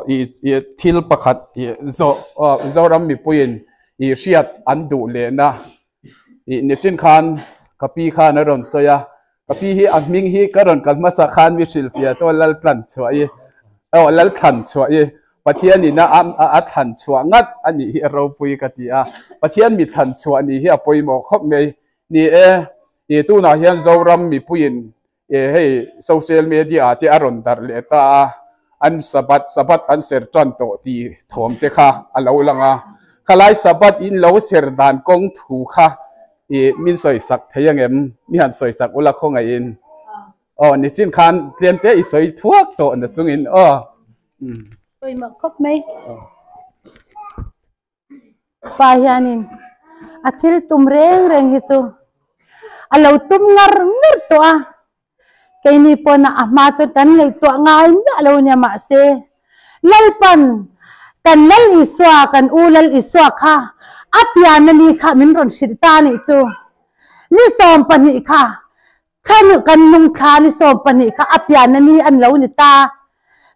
i thil pakhat i zo ram mi puin i riat an du le na i ni chin khan kapi khan ron soya kapi hi aming hi karon kalmasa khan mi silfia to lal plan chwa i lal khan chwa i pathian ni na a than chwa ngat ani hi ro pui katia pathian mi than chwa ni hi apoi mo khop mei ni e tu na hian zo ram mi puin hei social media ti aron dar le ta an sabat an ser chan to ti thom te kha alo langa kalai sabat in lo ser dan kong thu kha min soi sak thayang em mi han soi sak ula khong ai in ni chin khan tlem te i soi thuak to na chung in oi ma khop mai pa hianin athil tum reng hi chu alo tum ngar to a cái ni po na ama cho tan ngai to ngai na lo nya ma se lalpan kan lal iswa kan ulal iswa kha apya na ni kha min ron shirta ni chu ni som pani kha khanu kan nung kha ni som pani kha apya na ni an lo ni ta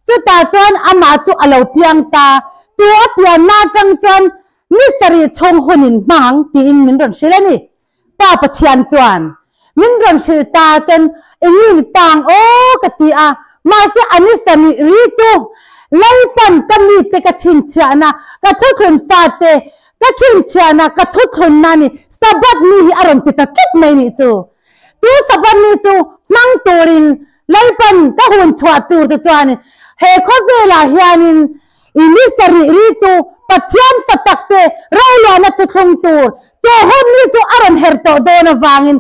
chu ta chon ama chu alo piang ta chu apya na chang chon ni sari chong honin mang tin min ron shira ni pa pathian chuan min ron shirta chen engin tang o katia ma se anisani ri tu lai pan kami te ka chin chana ka thu thun fa te ka chin chana ka thu thun na ni sabat ni hi aron ti ta kit mai ni chu tu sabat ni chu mang turin lai pan ka hun chwa tur te chani he kho vela hianin ini sari ri tu pathian satak te raila na tu thung tur cho hon ni chu aron her to do na wangin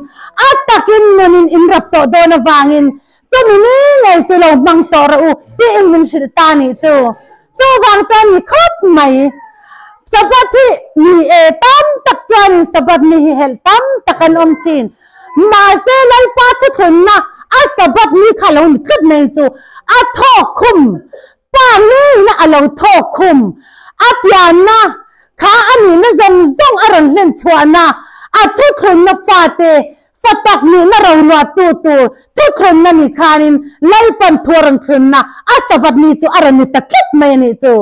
atakin nonin inrap to do na wangin to mini ngai chu lo mang to ra u ti in min shir ta ni chu wang chan ni khot mai sabat hi ni tam tak chan sabat ni hi hel tam takan om chin ma se lai pa thu thun na a sabat ni khalon khat nei chu a tho khum pa ni na alo tho khum apya na kha ani na zong aron len chwana a thu thun na fa te fatak ni na ro lo tu thu thun na ni khanin lai pan thoran thun na a sabat ni chu aron ni takit mai ni chu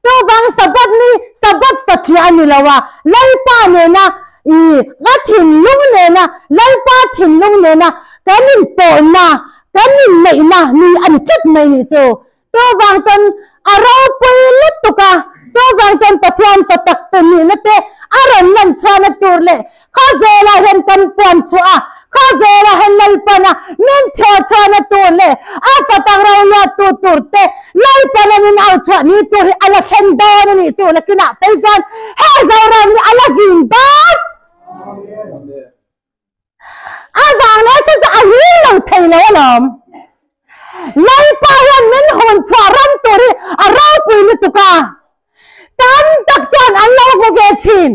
to wang sabat ni sabat sakhia ni lawa lai pa ne na i ga thin lung ne na lai pa thin lung ne na kanin po na kanin nei na ni an kit mai ni chu to wang chan aro pui lutuka to wang chan pathian fatak te ni na te aron lan chana turle kha zela hen kan pon chua kha zela hen lai pana nen thya chana turle a fatang ro ya tu turte lai pana nin au chwa ni tur ala khen da ni tu la kina pe jan ha zara ni ala gin ba a wang le cha a hi lo thai lo lom lai pa yan min hon chwa ram turi a ro pui lutuka tan tak chan an lo ko ve chin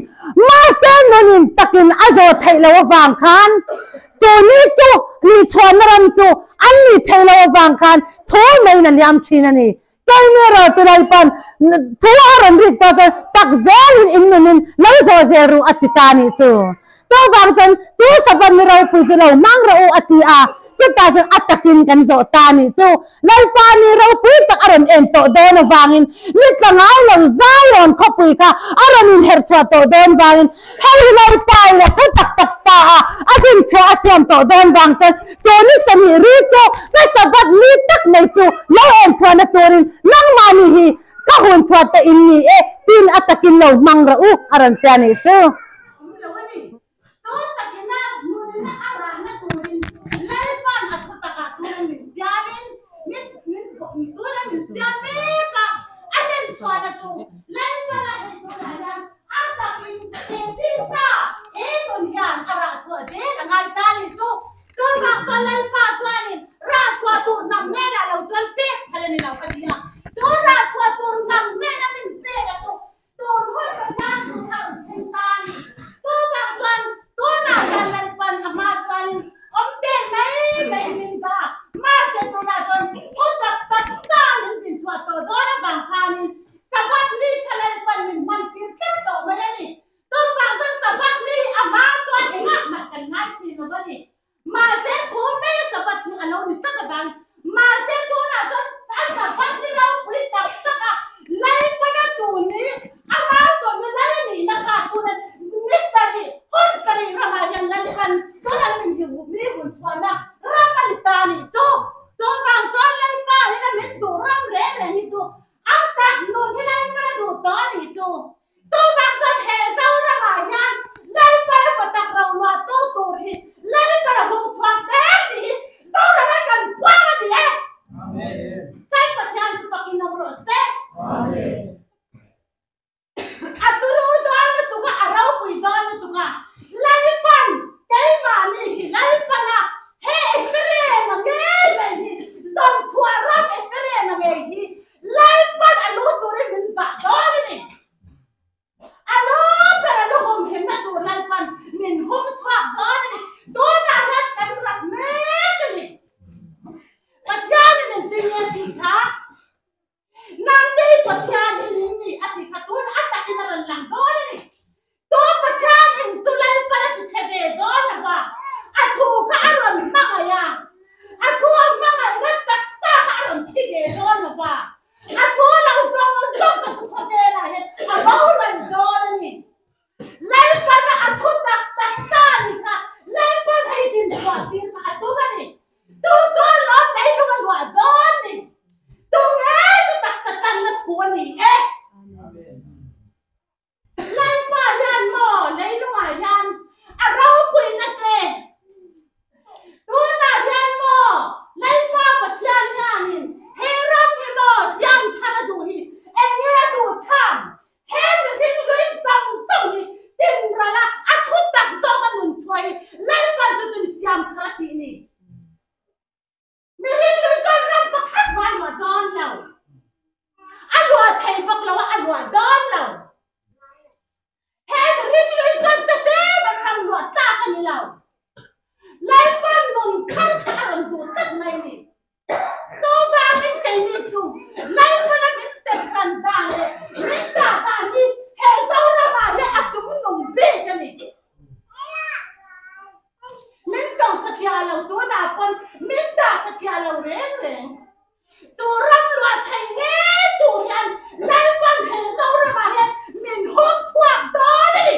ma se nonin takin azo thailo wang khan chu ni chon ram chu an ni thailo wang khan tho mai na liam chin ani kai me ro chu lai pan thu aron rik ta tak zel in nonin lo zo zeru atitani chu to wang chan tu saban mi ro pu chu lo mang ro ati a ta jeng atakin kan zo tani tu lai pa ni ro pui tak aron en to do na wangin ni tlangai lo zairon khopui ka aron in her chwa to don wangin hei lai pa la ku tak ta adin chwa asiam to don wang ten to ni sami ri to ka sabat ni tak mai chu lo en chwa na turin nang ma ni hi ka hun chwa ta in ni tin atakin lo mang ra u aron tani tu lúa tiền mà tu mà đi tu con lót đấy luôn cái lúa don đi tu nghe tu tak satan nó thua đi lấy qua yan mò lấy lúa yan à rau quỳ nát lệ tu na yan mò lấy qua bát yan yan heram hi mò yan thana du hi em nghe du tham hem hin lui sang sang hi tin ra la a thu tak zo ma nun choi lấy qua tu tu siam thara ti ni mi hin lui con ram pa khat vai ma don nào a lua thei bak lo a lua don nào hem hin lui con ta de ma ram lua ta ka ni lao lấy qua nun khat khat du tat mai ni to ba min kai ni chu lấy qua na min se kan da le min da da ni he zo ra ma le a tu nun be ka ni min to sakya lo tu na pon min da sakya lo reng reng tu ram lua thai nge tu yan lấy quan he zo ra ma le min hok thuak do ni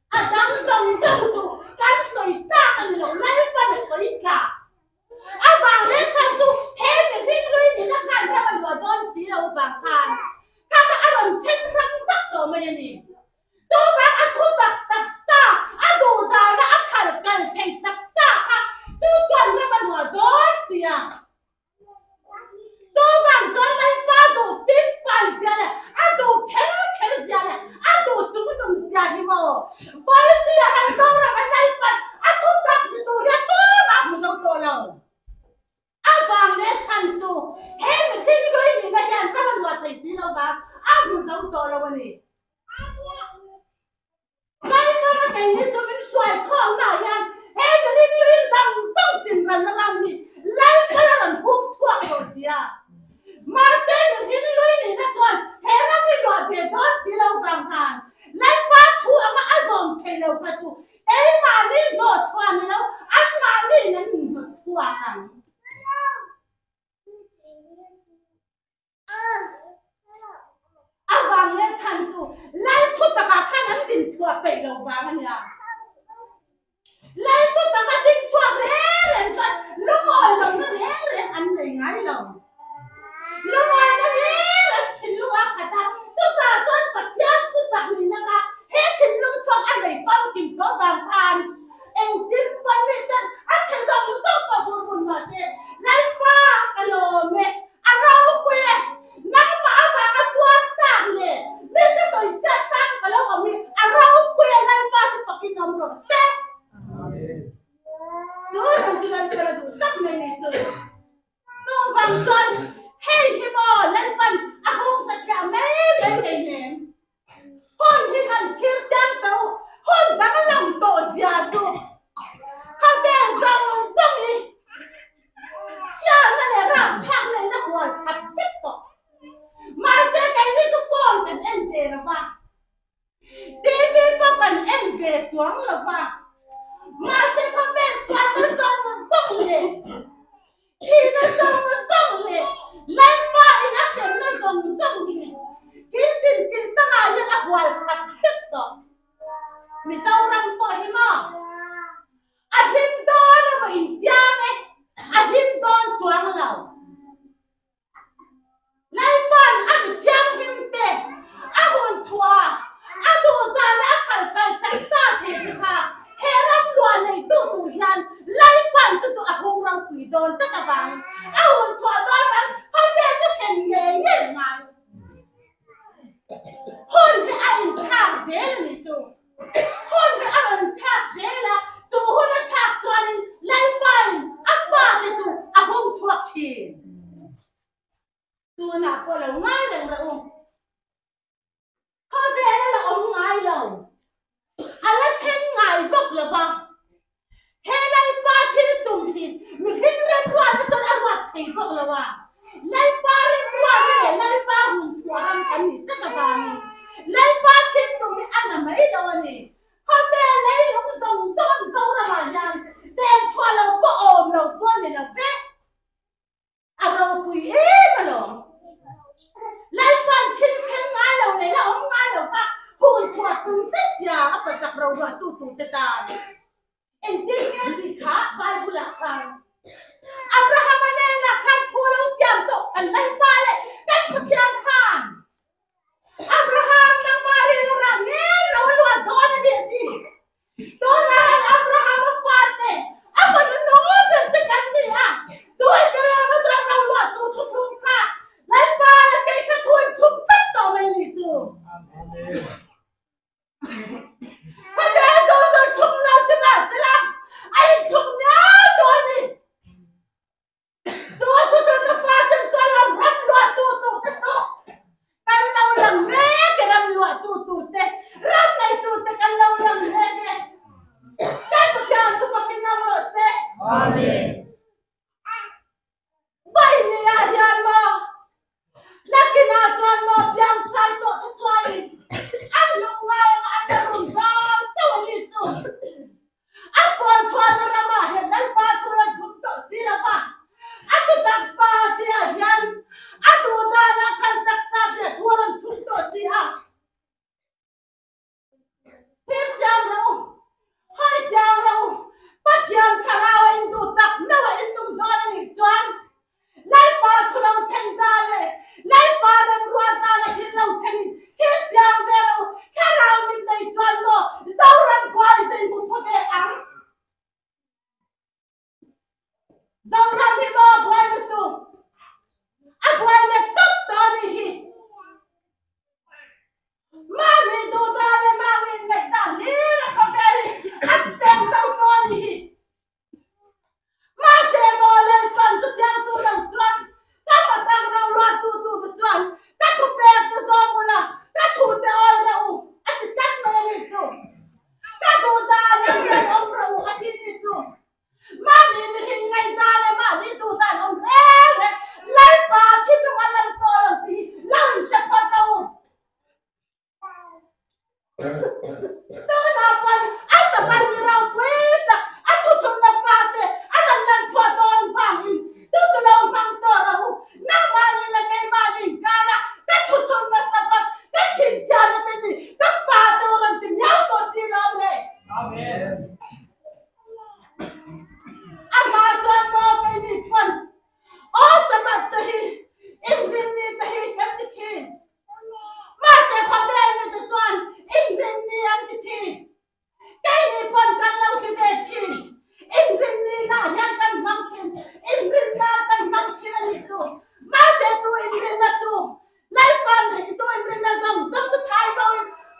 a dang dong dong tu kan soi ta kan lo lấy quan soi ka a wang le chan tu he min rin lui ni na kan ra ban wa don si lo bang kan ka ka a ron chen rang bak to ma ni tu ba a thu tak tak sta a du da na a khal kan thei tak sta ka tu kan ra ban wa don si ya tu bang don lai pa du fit fai sia le a du kel kel sia le a du tu dum sia ni mo fai sia han do ra ban lai pa a thu tak ni tu ya tu ma mu no to lo a wang le chan tu he mi rin lui ni na yan ra ban wa thei si lo ba a mu no to lo wa ni lấy qua cái này tôi mình xoay con nào yan hết rồi đi đangต้องจินกันแล้วเรานี่lấy cái là làm hung thuốc rồi gì à mà tên là cái lưới này nó còn hết nó mới lọt về đó xí lâu vàng hàng lấy qua thuốc mà ăn dòm thầy lâu cả chú ấy mà đi ngồi xoan này đâu ăn mà đi nó nhìn được thuốc hàng a vàng lên thành tu lấy thuốc tất cả khăn ăn tin thuốc bể đầu vàng anh à lấy thuốc tất cả tin thuốc lên con lúc ngồi lòng nó lên ăn đầy ngái lòng lúc ngồi nó lên thì lúc ăn cả ta thuốc ta tuân bạch giác thuốc bạc này nó cả hết thì lúc cho ăn đầy phong kìm có vàng than em tin quan hệ tân ăn thấy dòng nó vào buồn buồn mà thế lấy qua cái lồ mẹ ăn rau quê nắm má vàng ăn quan tàng nè nên cái rồi xe tăng cái lâu ở mình ăn rau quê lấy qua thì phải cái nấm rồi xe rồi thì làm cái là đủ tắc này này rồi nó vàng con hay thì bò lấy phần à không sẽ chả mấy mấy này nè hôn thì hành kia trang tàu hôn đáng lòng tổ già tụ không biết dòng dòng đi cha nó này ra thang này nó buồn thật thích tổ mà sẽ cái này tôi còn cần em về là ba TV có cần em về xuống là ba mà sẽ không biết xoắn nó dòng liền khi nó dòng liền lên mãi nó khiến nó dòng liền cái tình ta ngại nó là buồn thật thích tổ mình đâu răng bội hi mà à hiếm đó là mình giang ấy à hiếm đó choáng lẩu lấy bàn ăn chang hiếm tệ à hồn chua à đồ ra đã phải xa thế thì ha hè răng loạn này tụ hiền lấy bàn cho tụ à hồn răng quỷ đồn tất cả vàng à hồn chua đó vàng không biết cái chuyện nghề mà hồn thì anh thang dễ là này tụ hôn cái anh thác dễ là tụ hôn nó thác cho anh lấy bàn áp ba thì tụ à hôn thuốc tiền tụ nào có là ngay rằng là ông không về là ông ngay lâu anh lấy thêm ngày bốc là vâng thế lấy ba thì tụ thì mình khi lên qua thì tôi ăn vặt thì bốc là vâng lấy ba lên qua thì lấy ba hôn thuốc ăn cái gì tất cả vàng lấy ba thì tụ mình ăn là mấy đâu anh ấy không về lấy lúc dòng dâu ra mà nhàn đem cho lâu có ôm lâu con này là phép à lâu quỷ ý mà lộ lấy quan kinh kinh ngay đầu này là ông ngay đầu ta hùn chua cưng thích già phải tập đầu lo tu te ta en dia di kha Bible la khan Abraham ne la khan phulo tiam to kan lai pa le kan khu tiam khan Abraham nang mari lo ra ne lo do na di do na Abraham fa te apa no be se kan ni a do e kare ma tra lo tu chu kha lai pa le ke ka thu chum tat to mai ni tu amen Pada do chung la te na salam ai chung na do ni do na fa ten to lam ram lo tu te to kan lau lam ne ke ram lo tu te ram nai tu te kan lau lam ne ke kan ko cha su pa kin na lo se amen bai ni ya lo lakina chuan lo yang sai to chuai an lo ngai an rum dam to ni tu an ko chuan na ma he lai pa tu la thum to si la pa an tu tak fa ti a yan an tu da na kan tak sa te tu ran thum to si a tim jam ro hai jam ro pa jam khala in tu tak na wa in tu do ni chuan lai pa tu lo chen da le lai pa na ruwa da na hin lo chen hin jam ve lo khala min dai chuan mo zau ran kwai sei mu pho ve ang zau ran ni mo bwai lu tu a bwai le top to ni hi ma ni do da le ma ni ngai da li ra ko ve a ten zau to ni hi ma se mo le pan tu tiang tu lang chuan ta ma tang rau lo tu chuan ta thu pe tu so mu la ta thu te oi ra u a ti chat ma ni tu ta do da le le om ra u a ti ni tu ma ni hin ngai da le ma ni tu da om le lai pa thi no ma lang to lo ti lang se pa ra u to na pan a sa pan ni ra u ta a tu tu na fa te a na lang to don pa ni tu tu lo mang to ra u na ma ni la kai ma ni ka ra ta tu tu na sa pa ta chin ja na te ni ta fa to ran ti nya to si lo le amen ama to no kai ni pan o sa ma ta hi in din ni ta hi ka ti chin ma se pa be ni ta chuan in din ni an ti chin kai ni pan kan lo ki ve chin in din ni na yan kan mang chin in din na kan mang chin ani tu ma se tu in din na tu lai pan ni tu in din na zam zam tu thai ba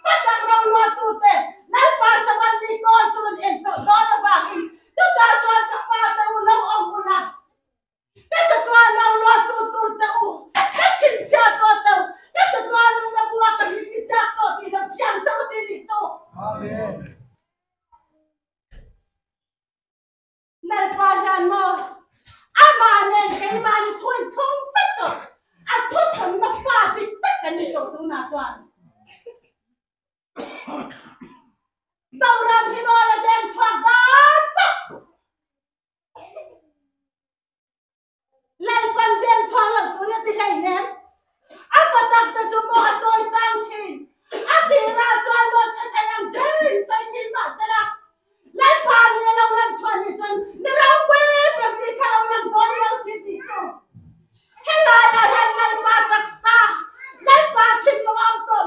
pa dang ro lo tu te lai pa sa ban ni ko tu en to do na ba hi tu ta chuan ka pa ta u lo ong u la ta chuan lo tu te u ta chin cha to ta ta chuan na bua ka ni cha to ti da chang to ti ni tu amen lai pa yan mo ama nen kai ma ni thun thong tat to a thu thon na fa ti tat ka ni to tu na chuan tao ram hi mo la dem chwak da to lai pan dem chwak la tu ni ti hai nem a fa tak ta tu mo a toi sang chin a ti ra chuan mo chen ta yang dei sai chin ma ta la lai pa ni lo lan chuan ni chuan ni ra we pe ti kha lo lan bo lo ti ti to he la ya hen lai pa tak sa lai pa chin mo am to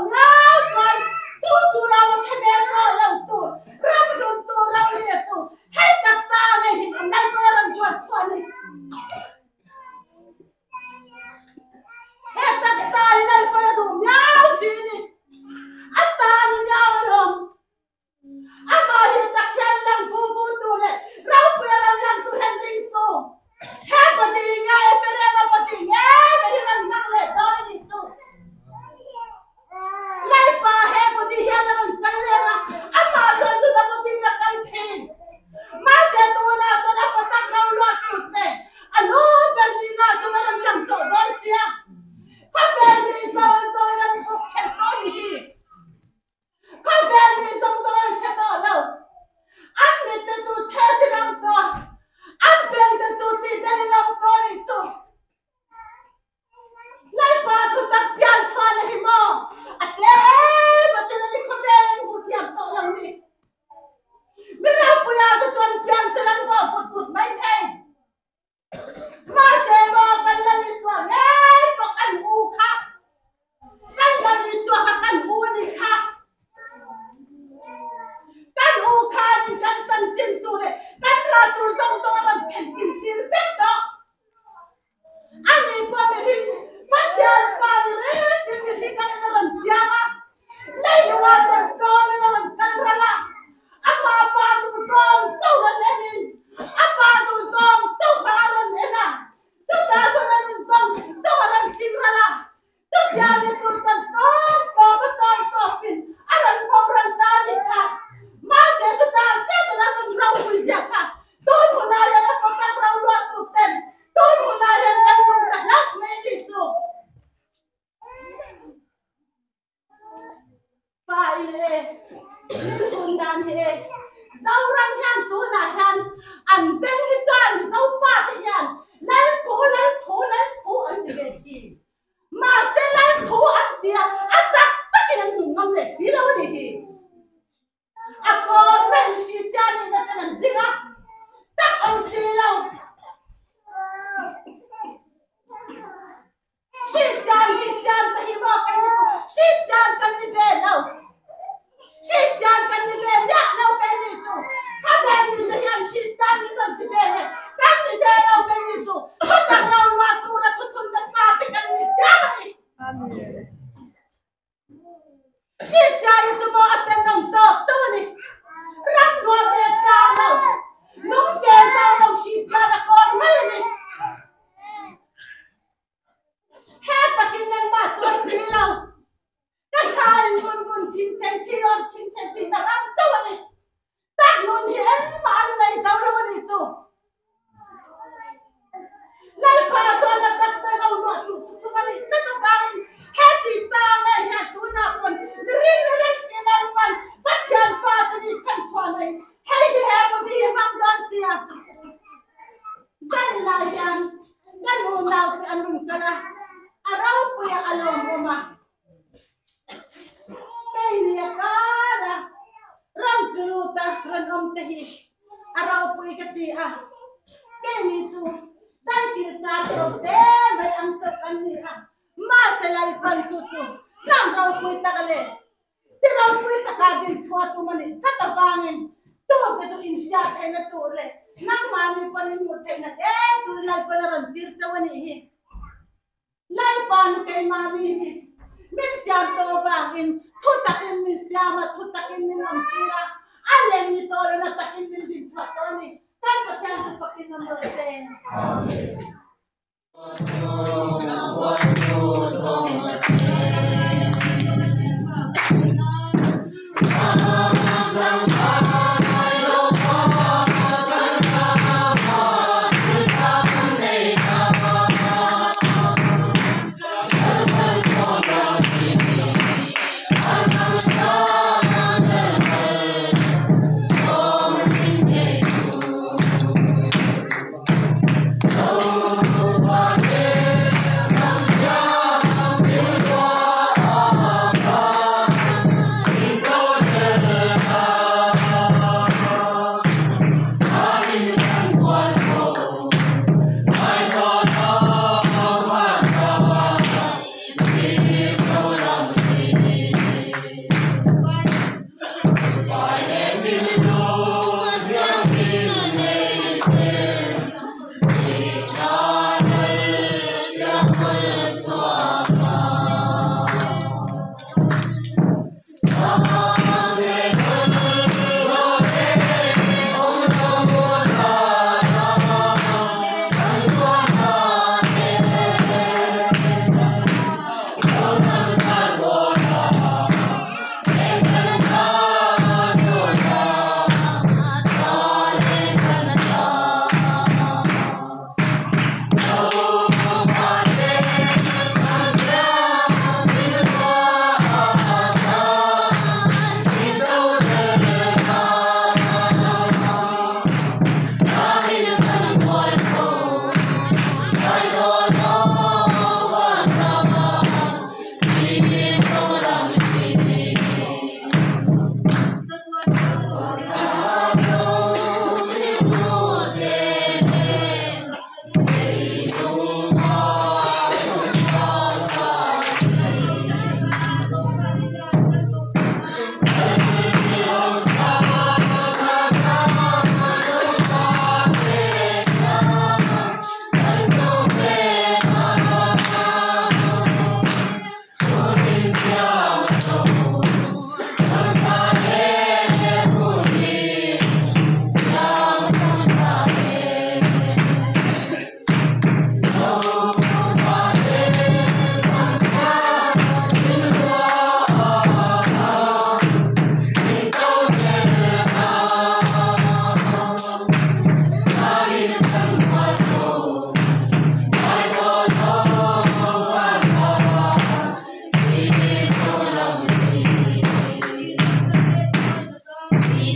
tan tin tu le kan ra tu song song ran pen tin tin pet to ani pa me hi pa jan pa re tin tin kan ran ya lai wa san to ne ran kan ra la apa pa tu song to ran lenin apa tu song to ka ran ena tu ta tu ran song to ran tin ra la tu ya ne tu kan to pin aran ko ran ta ni ka ma se tu ta se tu na tu ra ku ya ka tu mu na ya na ko ta ra wa tu ten tu mu na ya kan tu ta na me ni tu pa ile ni kun dan he zau ran yan tu na yan an ben hi tan zau fa ti yan lan pu an ti ge chi ma se lan pu an ti an ta yang ngam le sila wani hi ako men si tani na tanan dinga tak ang silaw she's done tahiba kan nito she's done kan ni belaw she's done kan ni belaw law kan nito kagan ni sayan she's done ni kan ni belaw kan nito patang law wa tu na tutun na kati kan ni jani amen she's done to mo aten nong tok to ni ram go ke ka law nong ke sa law she's done ko mai ni heta kin nang ma to silaw ka kai mun tin ten tin na ram to ni tak nun hi en man lai saw law ni to lai pa to na tak ta law no tu mani ta ta bain happy sang ai ya tu na pon ring silaw pan pat yan pa ta ni kan to lai hey he mo hi mang dan sia jani la yan kan mo na ti anun kala araw po ya alom uma kay niya kara ran tuluta ran omtehi araw po ikatia kay nito dahil kirkatro te may angkat kanira masalay pantuto nang raw po itakale di raw po itakadin suatu mani katabangin tuwag ito insya kay na tule nang mani pa rin mo kay na tulay pa na ran tirta wanihi lai pan kay mami min siam to bangin tutakin min siama tutakin min ampira alem ni tolo na takin min din patoni kan patyan sa pakin ng morten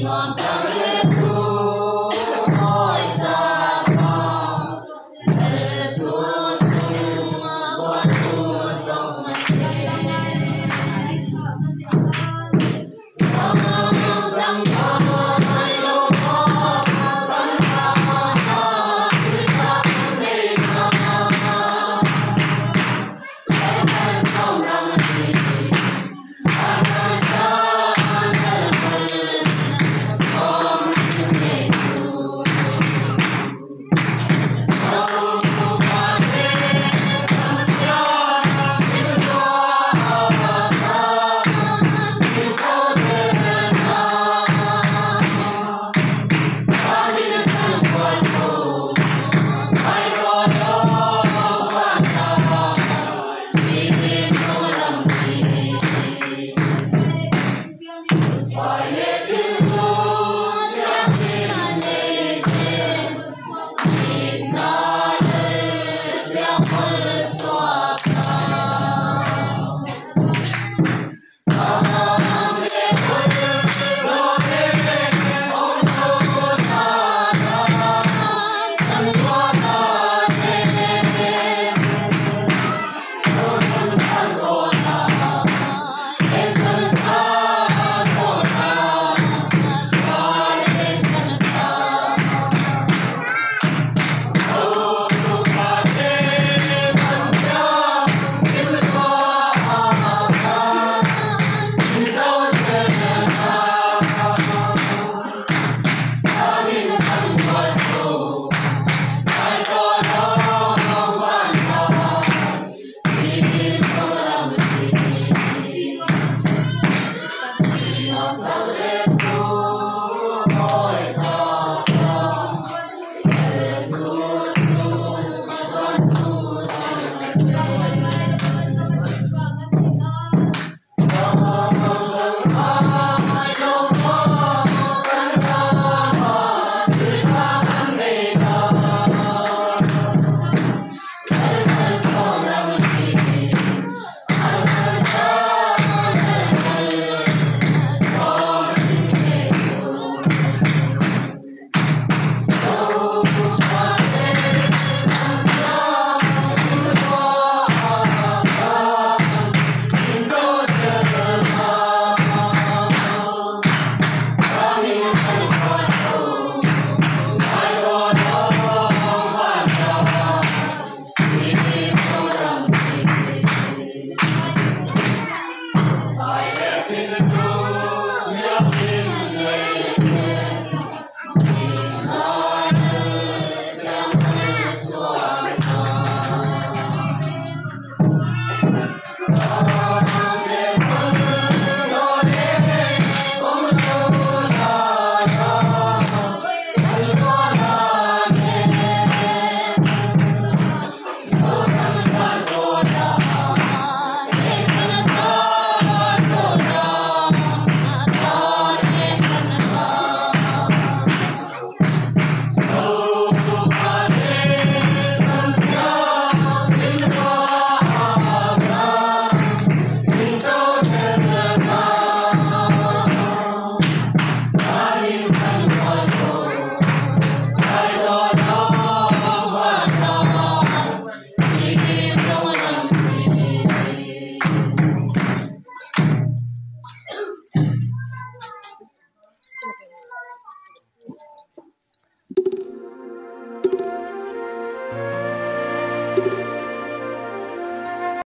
nuam ta